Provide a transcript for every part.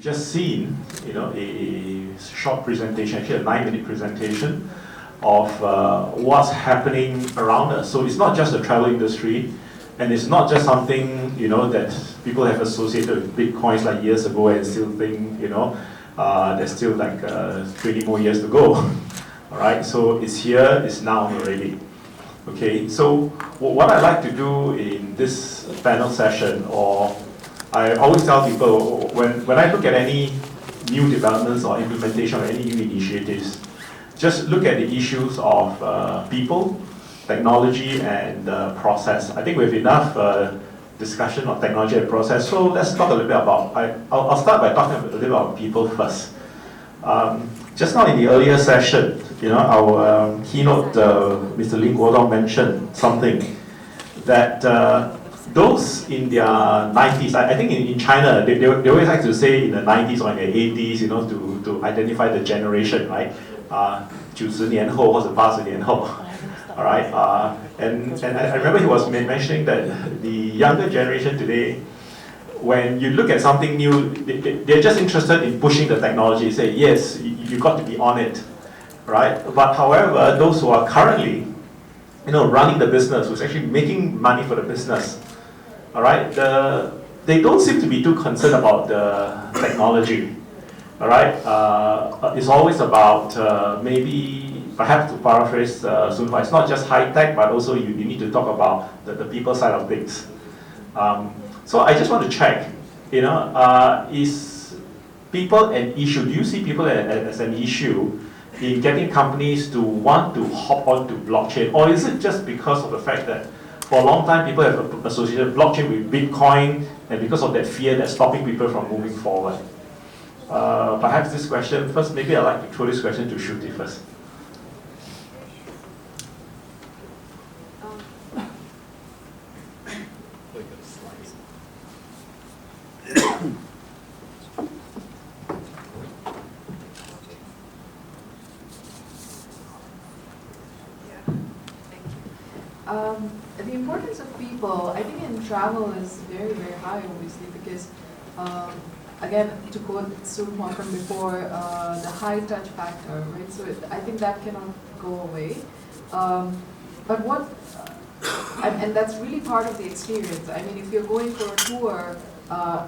you've just seen, a short presentation, actually a 9-minute presentation of what's happening around us. So it's not just the travel industry, and it's not just something that people have associated with Bitcoins like years ago and still think there's still like 20 more years to go. All right, so it's here, it's now already. Okay, so what I like to do in this panel session, or I always tell people when I look at any new developments or implementation of any new initiatives, just look at the issues of people, technology, and process. I think we have enough discussion on technology and process, so let's talk a little bit about, I'll start by talking a little bit about people first. Just now in the earlier session, our keynote, Mr. Ling Guodong mentioned something that those in their 90s, I think in China, they always like to say in the 90s or in the 80s, to identify the generation, right? 90年后或者80年后 all right? And I remember he was mentioning that the younger generation today, when you look at something new, they're just interested in pushing the technology, say, yes, you got to be on it, right? But however, those who are currently, running the business, who's actually making money for the business, all right, they don't seem to be too concerned about the technology, all right? It's always about maybe, perhaps to paraphrase Soon-Hwa, it's not just high tech, but also you need to talk about the people side of things. So I just want to check, is people an issue? Do you see people as an issue in getting companies to want to hop onto blockchain? Or is it just because of the fact that for a long time people have associated blockchain with Bitcoin, and because of that fear that's stopping people from moving forward? Perhaps this question, first, maybe I'd like to throw this question to Shruti first. The importance of people, I think in travel is very, very high, obviously, because, again, to quote Soon-Hwa from before, the high touch factor, right? So I think that cannot go away. But what, and that's really part of the experience. I mean, if you're going for a tour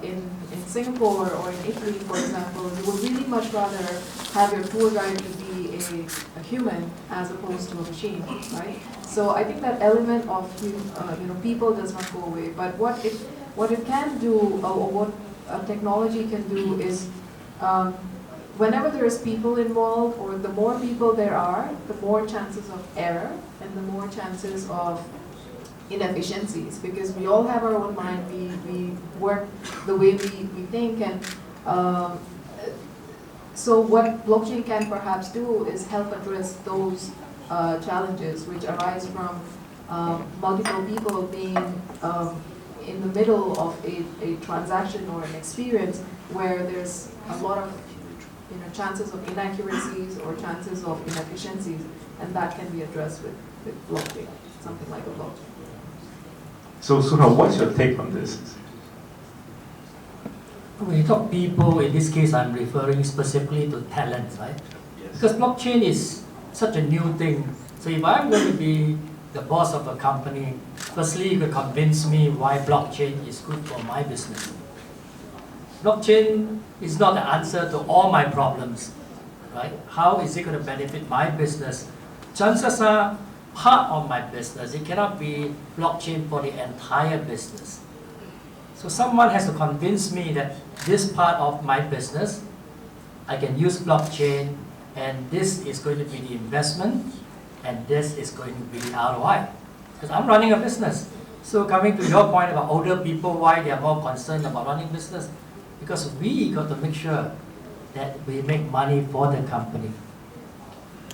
in Singapore or in Italy, for example, you would really much rather have your tour guide to be a human as opposed to a machine, right? So I think that element of people does not go away. But what it can do, or what technology can do, is whenever there is people involved, or the more people there are, the more chances of error and the more chances of inefficiencies, because we all have our own mind, we work the way we think, and so what blockchain can perhaps do is help address those challenges which arise from multiple people being in the middle of a transaction or an experience where there's a lot of chances of inaccuracies or chances of inefficiencies, and that can be addressed with blockchain, something like a blockchain. So Soon-Hwa, what's your take on this? When you talk people, in this case, I'm referring specifically to talents, right? Yes. Because blockchain is such a new thing. So if I'm going to be the boss of a company, firstly, you could convince me why blockchain is good for my business. Blockchain is not the answer to all my problems, right? How is it going to benefit my business? Chances are part of my business. It cannot be blockchain for the entire business. So someone has to convince me that this part of my business, I can use blockchain, and this is going to be the investment, and this is going to be the ROI. Because I'm running a business. So coming to your point about older people, why they are more concerned about running business? Because we got to make sure that we make money for the company.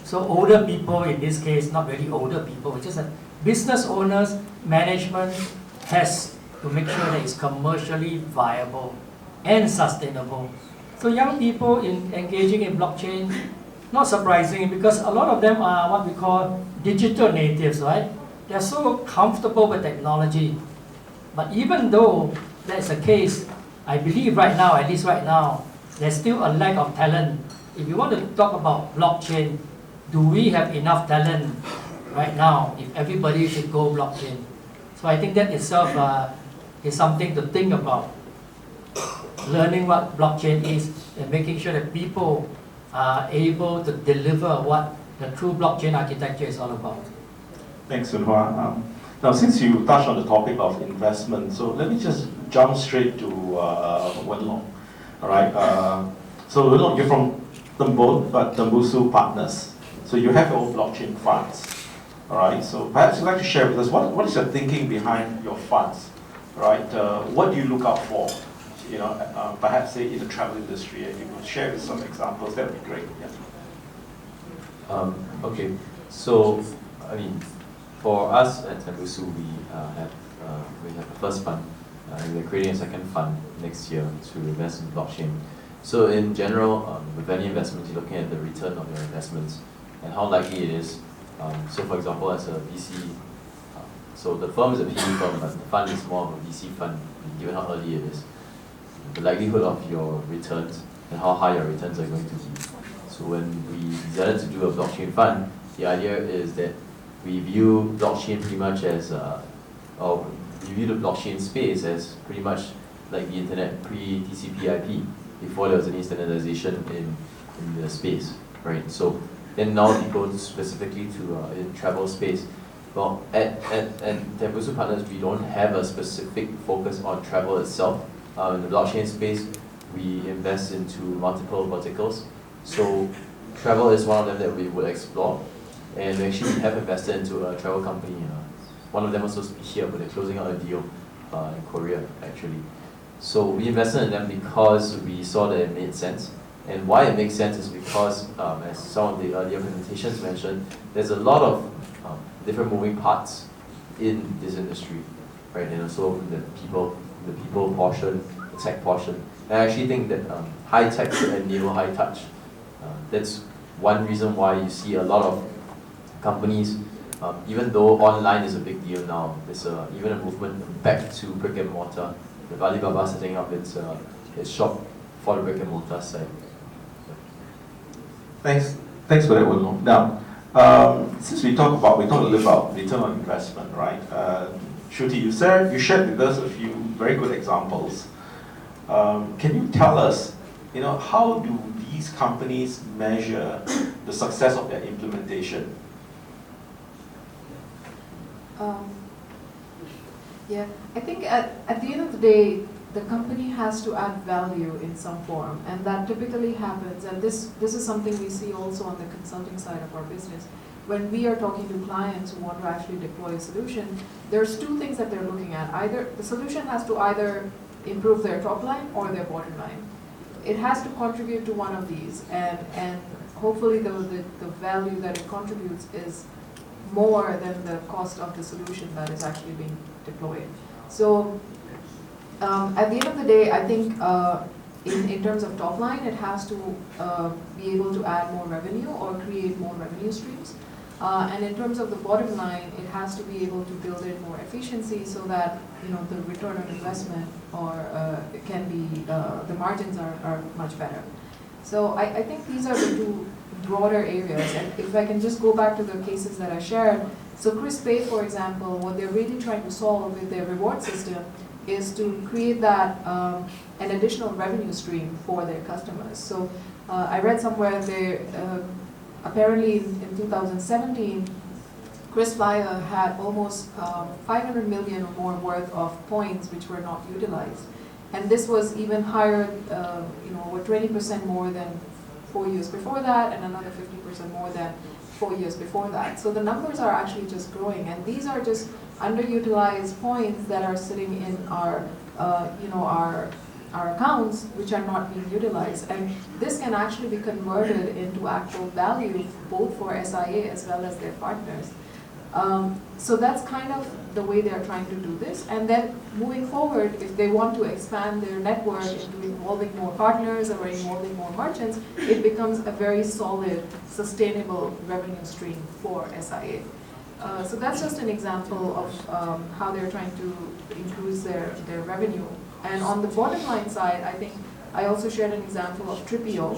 So older people, in this case, not really older people, it's just that business owners, management has to make sure that it's commercially viable and sustainable. So young people engaging in blockchain, not surprising, because a lot of them are what we call digital natives, right? They're so comfortable with technology. But even though that's the case, I believe right now, at least right now, there's still a lack of talent. If you want to talk about blockchain, do we have enough talent right now if everybody should go blockchain? So I think that itself is something to think about. Learning what blockchain is and making sure that people are able to deliver what the true blockchain architecture is all about. Thanks, Soon-Hwa. Now, since you touched on the topic of investment, so let me just jump straight to Wen Loong. All right. So Wen Loong, you're from Tembusu Partners. So you have your own blockchain funds. All right. So perhaps you'd like to share with us what is your thinking behind your funds. All right. What do you look out for? You know, perhaps say in the travel industry, and you could share with some examples. That would be great. Yeah. Okay. So I mean, for us at Tembusu, we have the first fund, and we're creating a second fund next year to invest in blockchain. So in general, with any investments, you're looking at the return of your investments and how likely it is. So for example, as a VC, so the firm is a PE firm, but the fund is more of a VC fund, given how early it is. The likelihood of your returns and how high your returns are going to be. So when we decided to do a blockchain fund, the idea is that we view blockchain pretty much as, or we view the blockchain space as pretty much like the internet pre-TCP/IP, before there was any standardization in the space, right? So then now people specifically to in travel space. Well, at Tembusu Partners, we don't have a specific focus on travel itself. In the blockchain space, we invest into multiple verticals. So travel is one of them that we would explore. And we actually have invested into a travel company. One of them was supposed to be here, but they're closing out a deal in Korea, actually. So we invested in them because we saw that it made sense. And why it makes sense is because, as some of the earlier presentations mentioned, there's a lot of different moving parts in this industry, right? And also the people portion, the tech portion. And I actually think that high tech should enable high touch. That's one reason why you see a lot of companies, even though online is a big deal now, there's even a movement back to brick and mortar. With Alibaba setting up its shop for the brick and mortar side. Thanks for that, Wen Loong. Now, since we talked a little about return on investment, right? Shruti, you shared with us a few very good examples. Can you tell us, how do these companies measure the success of their implementation? Yeah, I think at the end of the day, the company has to add value in some form, and that typically happens, and this is something we see also on the consulting side of our business. When we are talking to clients who want to actually deploy a solution, there's two things that they're looking at. Either the solution has to either improve their top line or their bottom line. It has to contribute to one of these, and hopefully the value that it contributes is more than the cost of the solution that is actually being deployed. So at the end of the day, I think in terms of top line, it has to be able to add more revenue or create more revenue streams. And in terms of the bottom line, it has to be able to build in more efficiency so that the return on investment it can be the margins are much better. So I think these are the two broader areas. And if I can just go back to the cases that I shared, so Chris Pay, for example, what they're really trying to solve with their reward system is to create that an additional revenue stream for their customers. So I read somewhere they apparently in 2017, Chris Paya had almost 500 million or more worth of points which were not utilized, and this was even higher, over 20% more than 4 years before that, and another 50% more than 4 years before that. So the numbers are actually just growing, and these are just underutilized points that are sitting in our accounts which are not being utilized, and this can actually be converted into actual value both for SIA as well as their partners. So that's kind of the way they're trying to do this, and then moving forward, if they want to expand their network into involving more partners or involving more merchants, it becomes a very solid, sustainable revenue stream for SIA. So that's just an example of how they're trying to increase their revenue. And on the bottom line side, I think I also shared an example of Tripio,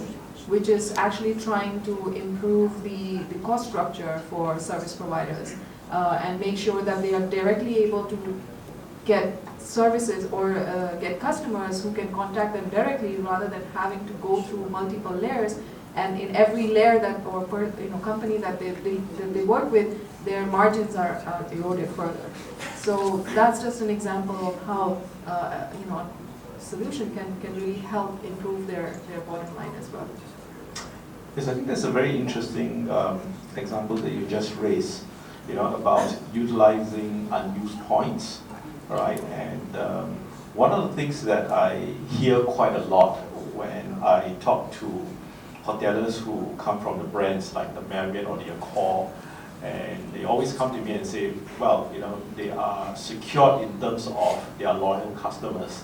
which is actually trying to improve the cost structure for service providers and make sure that they are directly able to get services or get customers who can contact them directly rather than having to go through multiple layers. And in every layer that or company that they work with, their margins are eroded further. So that's just an example of how a solution can really help improve their bottom line as well. Yes, I think that's a very interesting example that you just raised, about utilizing unused points, right? And one of the things that I hear quite a lot when I talk to hoteliers who come from the brands like the Marriott or the Accor, and they always come to me and say, well, they are secured in terms of their loyal customers.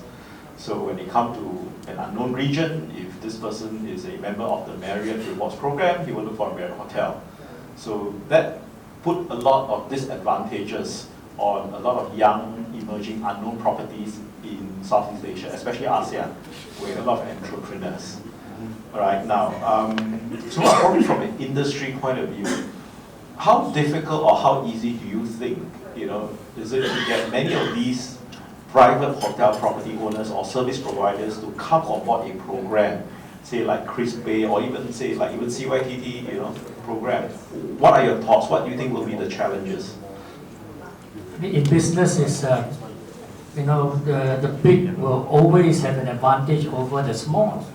So when they come to an unknown region, if this person is a member of the Marriott Rewards program, he will look for a Marriott hotel. So that put a lot of disadvantages on a lot of young, emerging, unknown properties in Southeast Asia, especially ASEAN, with a lot of entrepreneurs. All right, now, so probably from an industry point of view, how difficult or how easy do you think, is it to get many of these private hotel property owners or service providers to come on board a program, say like Chris Bay or even say like even CYTT, program? What are your thoughts? What do you think will be the challenges? In business, is the big will always have an advantage over the small,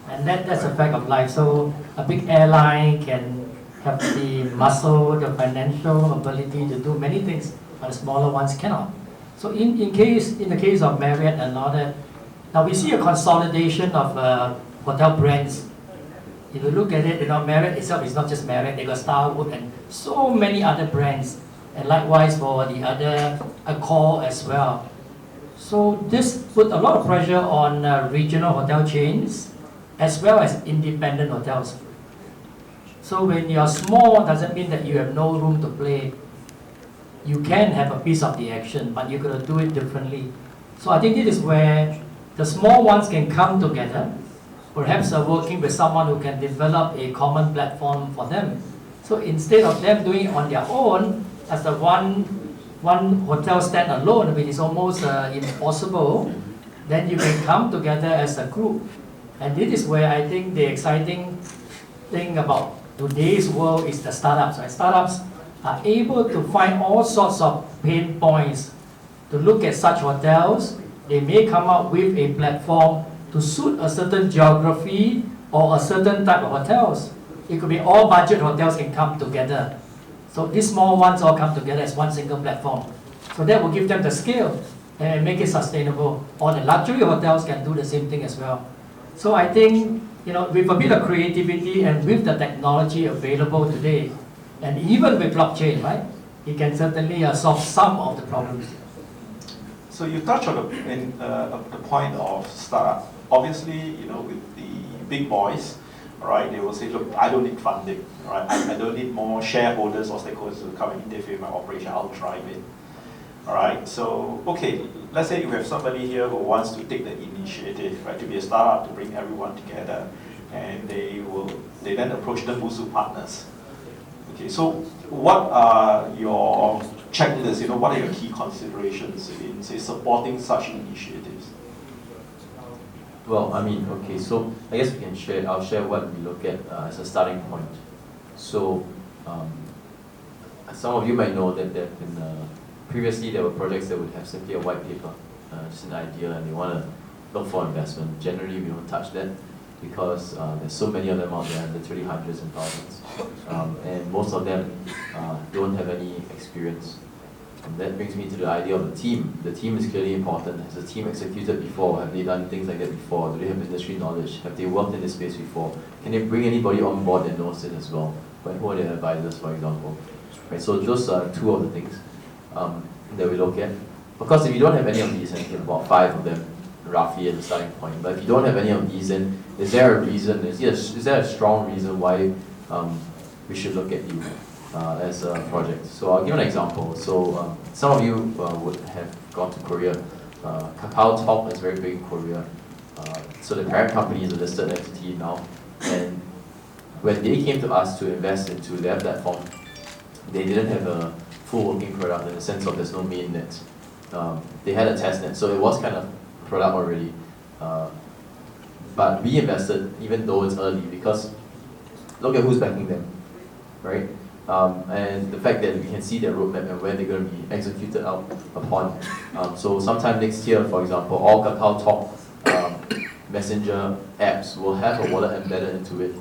and that's a fact of life. So a big airline can have the muscle, the financial ability to do many things, but the smaller ones cannot. So in the case of Marriott and all that, now we see a consolidation of hotel brands. If you look at it, Marriott itself is not just Marriott, they got Starwood and so many other brands, and likewise for the other Accor as well. So this put a lot of pressure on regional hotel chains as well as independent hotels. So when you're small, doesn't mean that you have no room to play. You can have a piece of the action, but you're going to do it differently. So I think this is where the small ones can come together, perhaps working with someone who can develop a common platform for them. So instead of them doing it on their own, as the one hotel stand alone, which is almost impossible, then you can come together as a group. And this is where I think the exciting thing about today's world is the startups. Right? Startups are able to find all sorts of pain points to look at such hotels. They may come up with a platform to suit a certain geography or a certain type of hotels. It could be all budget hotels can come together. So these small ones all come together as one single platform. So that will give them the scale and make it sustainable. Or the luxury hotels can do the same thing as well. So I think, with a bit of creativity and with the technology available today, and even with blockchain, right, it can certainly solve some of the problems. So you touched on the point of startup. Obviously, with the big boys, right, they will say, look, I don't need funding, right? I don't need more shareholders or stakeholders to come and interfere in my operation. I'll drive it. All right, so, okay, let's say you have somebody here who wants to take the initiative, right, to be a startup, to bring everyone together, and they then approach the Tembusu partners. Okay, so what are your checklists, what are your key considerations in, say, supporting such initiatives? Well, okay, so I guess I'll share what we look at as a starting point. So, some of you might know that previously there were projects that would have simply a white paper, just an idea, and they want to look for investment. Generally, we don't touch that because there's so many of them out there, literally hundreds and thousands, and most of them don't have any experience. And that brings me to the idea of the team. The team is clearly important. Has the team executed before? Have they done things like that before? Do they have industry knowledge? Have they worked in this space before? Can they bring anybody on board that knows it as well? Who are their advisors, for example? Right, so those are two of the things that we look at. Of course, if you don't have any of these, and you have about 5 of them roughly as a starting point, but if you don't have any of these, then is there a reason, is there a strong reason why we should look at you as a project? So I'll give an example. So some of you would have gone to Korea. Kakao Talk is very big in Korea. So the parent company is a listed entity now, and when they came to us to invest into their platform, they didn't have a full working product in the sense of there's no main net. They had a test net, so it was kind of a product already. But we invested even though it's early because look at who's backing them, right? And the fact that we can see their roadmap and where they're going to be executed out upon. So sometime next year, for example, all KakaoTalk messenger apps will have a wallet embedded into it.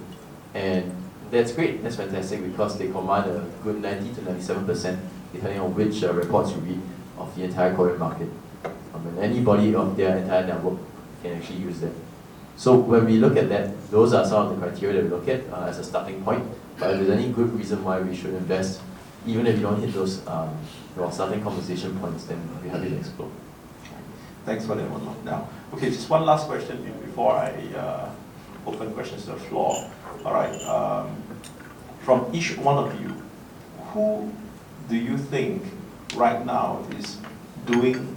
And that's great, that's fantastic because they command a good 90 to 97%, depending on which reports you read, of the entire Korean market. And anybody of their entire network can actually use that. So when we look at that, those are some of the criteria that we look at as a starting point. But if there's any good reason why we should invest, even if you don't hit those starting conversation points, then we're happy to explore. Thanks for that one. Now, okay, just one last question before I open questions to the floor. All right, from each one of you, who do you think right now is doing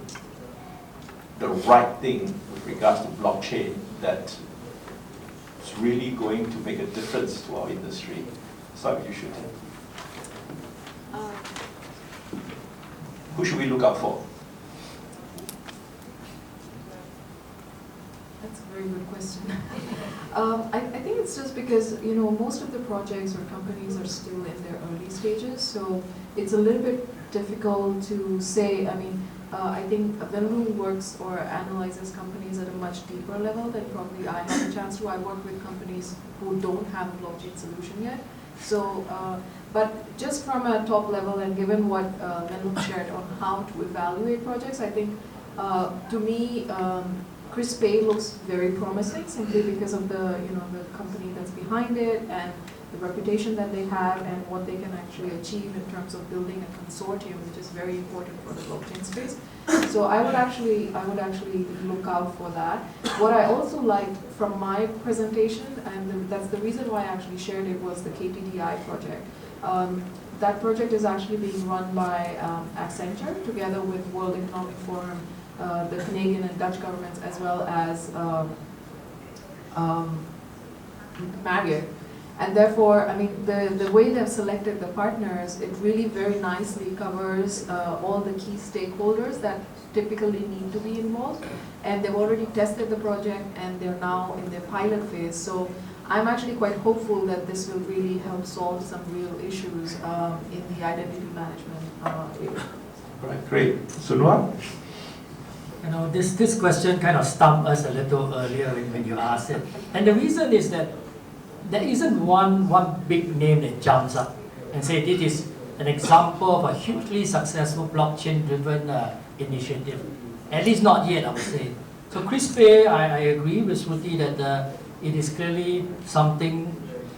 the right thing with regards to blockchain that is really going to make a difference to our industry? Start with you, Shruti. Who should we look out for? That's a very good question. I think it's just because most of the projects or companies are still in their early stages, so it's a little bit difficult to say. I think Loong works or analyzes companies at a much deeper level than probably I have a chance to. I work with companies who don't have a blockchain solution yet. So, but just from a top level and given what Loong shared on how to evaluate projects, I think to me, Chris Pei looks very promising simply because of the the company that's behind it and the reputation that they have and what they can actually achieve in terms of building a consortium, which is very important for the blockchain space. So I would actually look out for that. What I also liked from my presentation, and that's the reason why I actually shared it, was the KTDI project. That project is actually being run by Accenture together with World Economic Forum, the Canadian and Dutch governments, as well as Marriott. And therefore, the way they've selected the partners, it really very nicely covers all the key stakeholders that typically need to be involved. And they've already tested the project and they're now in their pilot phase. So I'm actually quite hopeful that this will really help solve some real issues in the identity management area. Right, great. Soon-Hwa? This question kind of stumped us a little earlier when you asked it. And the reason is that there isn't one big name that jumps up and say this is an example of a hugely successful blockchain-driven initiative. At least not yet, I would say. So Chris Pei, I agree with Shruti that it is clearly something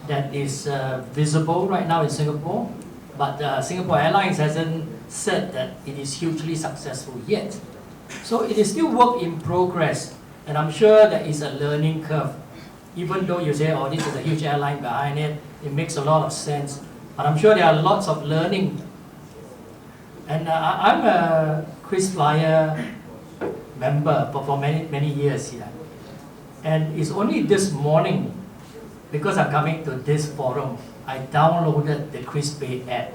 that is visible right now in Singapore, but Singapore Airlines hasn't said that it is hugely successful yet. So it is still work in progress, and I'm sure there is a learning curve. Even though you say, oh, this is a huge airline behind it, it makes a lot of sense. But I'm sure there are lots of learning. And I'm a KrisFlyer member for many years here. And it's only this morning, because I'm coming to this forum, I downloaded the Chris Pei app.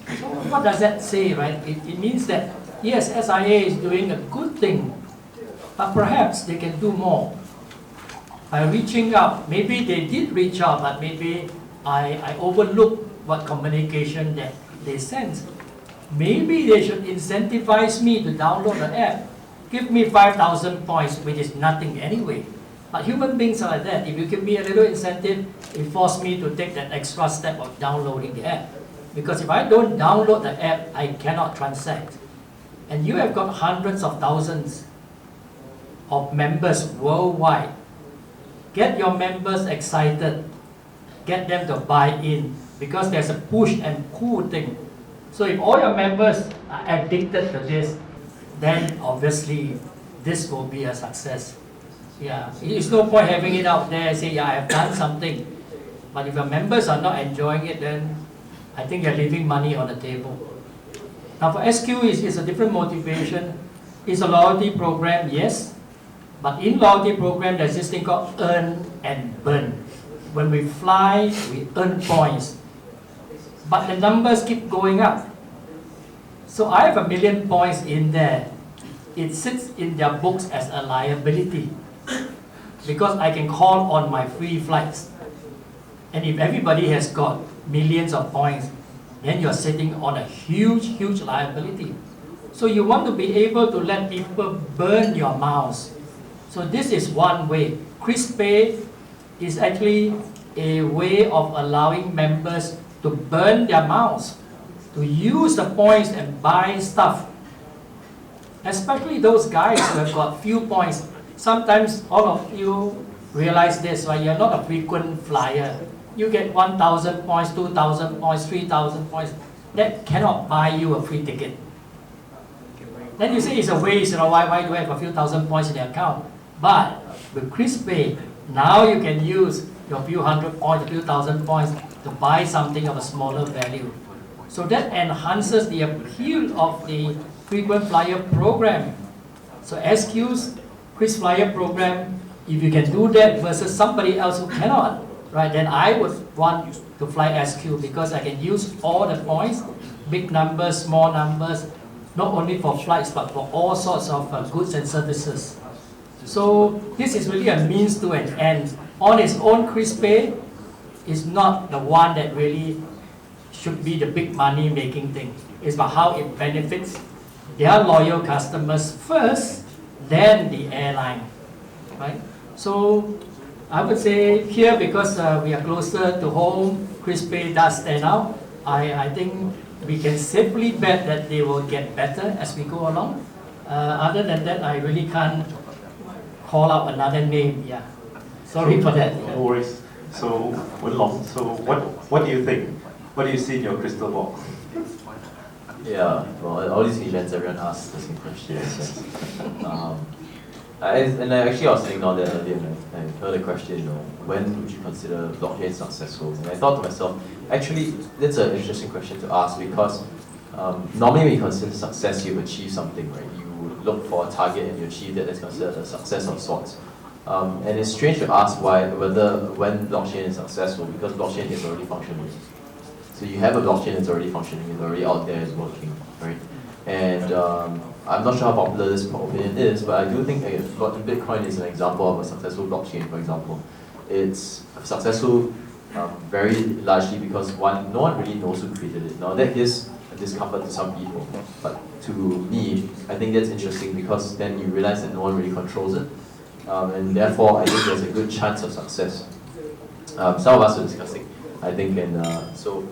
So what does that say, right? It means that, yes, SIA is doing a good thing, but perhaps they can do more. By reaching out, maybe they did reach out, but maybe I overlooked what communication that they sent. Maybe they should incentivize me to download the app. Give me 5,000 points, which is nothing anyway. But human beings are like that. If you give me a little incentive, it forces me to take that extra step of downloading the app. Because if I don't download the app, I cannot transact. And you have got hundreds of thousands of members worldwide. Get your members excited. Get them to buy in, because there's a push and pull thing. So if all your members are addicted to this, then obviously this will be a success. Yeah, it's no point having it out there and say, yeah, I have done something. But if your members are not enjoying it, then I think you're leaving money on the table. Now for SQ, it's a different motivation. It's a loyalty program, yes. But in loyalty program, there's this thing called earn and burn. When we fly, we earn points. But the numbers keep going up. So I have 1 million points in there. It sits in their books as a liability because I can call on my free flights. And if everybody has got millions of points, then you're sitting on a huge, huge liability. So you want to be able to let people burn your miles. So this is one way. CrisPay is actually a way of allowing members to burn their miles, to use the points and buy stuff. Especially those guys who have got few points. Sometimes all of you realize this, right? You're not a frequent flyer. You get 1,000 points, 2,000 points, 3,000 points. That cannot buy you a free ticket. Then you say it's a waste, why do I have a few thousand points in the account? But with CrisPay, now you can use your few hundred points, a few thousand points to buy something of a smaller value. So that enhances the appeal of the frequent flyer program. So SQ's KrisFlyer program, if you can do that versus somebody else who cannot, right, then I would want to fly SQ because I can use all the points, big numbers, small numbers, not only for flights but for all sorts of goods and services. So this is really a means to an end. On its own, CrisPay is not the one that really should be the big money making thing. It's about how it benefits their loyal customers first, then the airline, right? So I would say here, because we are closer to home, CrisPay does stand out. I think we can safely bet that they will get better as we go along. Other than that, I really can't call out another name. Yeah, sorry for that. No worries. So, Wenlong, so what do you think? What do you see in your crystal ball? Yeah, well, all these events, everyone asks the same question. And I was thinking on that earlier, and I heard a question, when would you consider blockchain successful? And I thought to myself, actually, that's an interesting question to ask because normally when you consider success, you achieve something, right? You look for a target and you achieve that, that's considered a success of sorts. And it's strange to ask when blockchain is successful, because blockchain is already functioning. So you have a blockchain that's already functioning, it's already out there, it's working, right? And I'm not sure how popular this opinion is, but I do think Bitcoin is an example of a successful blockchain, for example. It's successful very largely because no one really knows who created it. Now that is a discomfort to some people, but to me, I think that's interesting because then you realize that no one really controls it. And therefore, I think there's a good chance of success. Some of us are discussing, I think, and so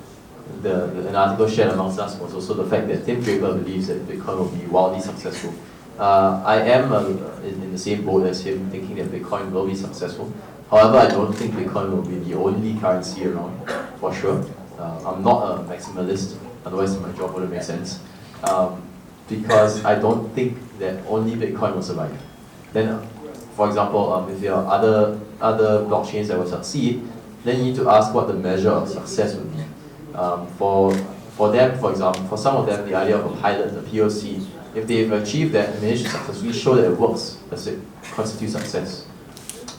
an article shared amongst us was also the fact that Tim Draper believes that Bitcoin will be wildly successful. I am in the same boat as him, thinking that Bitcoin will be successful. However, I don't think Bitcoin will be the only currency around, for sure. I'm not a maximalist, otherwise my job wouldn't make sense. Because I don't think that only Bitcoin will survive. Then, for example, if there are other blockchains that will succeed, then you need to ask what the measure of success would be. For them, for example, for some of them, the idea of a pilot, a POC, if they've achieved that and managed to successfully show that it works, does it constitute success?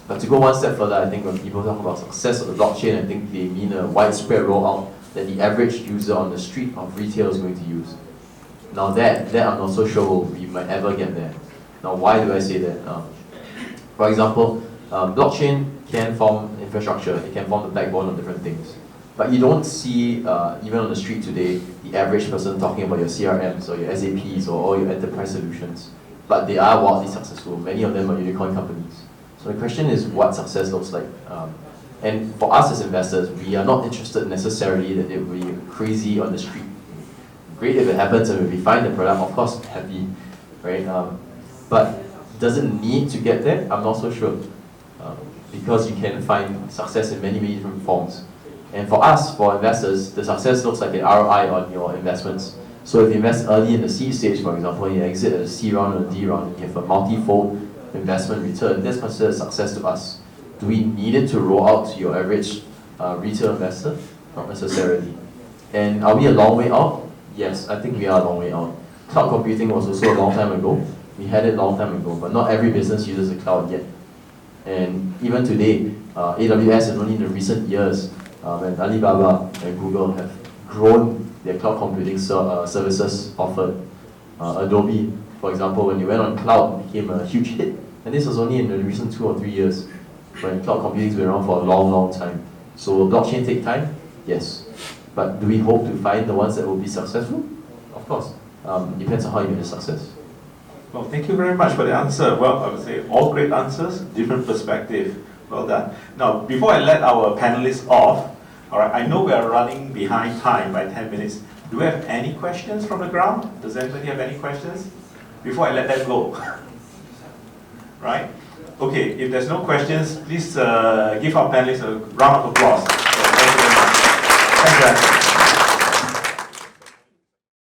But to go one step further, I think when people talk about success of the blockchain, I think they mean a widespread rollout that the average user on the street of retail is going to use. Now that I'm not so sure we might ever get there. Now why do I say that? For example, blockchain can form infrastructure, it can form the backbone of different things. But you don't see, even on the street today, the average person talking about your CRMs or your SAPs or all your enterprise solutions. But they are wildly successful. Many of them are unicorn companies. So the question is what success looks like. And for us as investors, we are not interested necessarily that it will be crazy on the street. Great if it happens and if we find the product, of course, happy, right? But does it need to get there? I'm not so sure. Because you can find success in many, many different forms. And for us, for investors, the success looks like an ROI on your investments. So if you invest early in the seed stage, for example, and you exit at a C round or a D round, and you have a multi-fold investment return, that's considered success to us. Do we need it to roll out to your average retail investor? Not necessarily. And are we a long way out? Yes, I think we are a long way out. Cloud computing was also a long time ago. We had it a long time ago, but not every business uses the cloud yet. And even today, AWS, and only in the recent years, when Alibaba and Google have grown their cloud computing services offered, Adobe, for example, when they went on cloud, became a huge hit. And this was only in the recent 2 or 3 years, when cloud computing has been around for a long, long time. So will blockchain take time? Yes. But do we hope to find the ones that will be successful? Of course. Depends on how you measure success. Well, thank you very much for the answer. Well, I would say all great answers, different perspective. Well done. Now, before I let our panelists off, all right, I know we are running behind time by 10 minutes. Do we have any questions from the ground? Does anybody have any questions? Before I let them go. Right? Okay, if there's no questions, please give our panelists a round of applause. So, thank you very much. Thank you.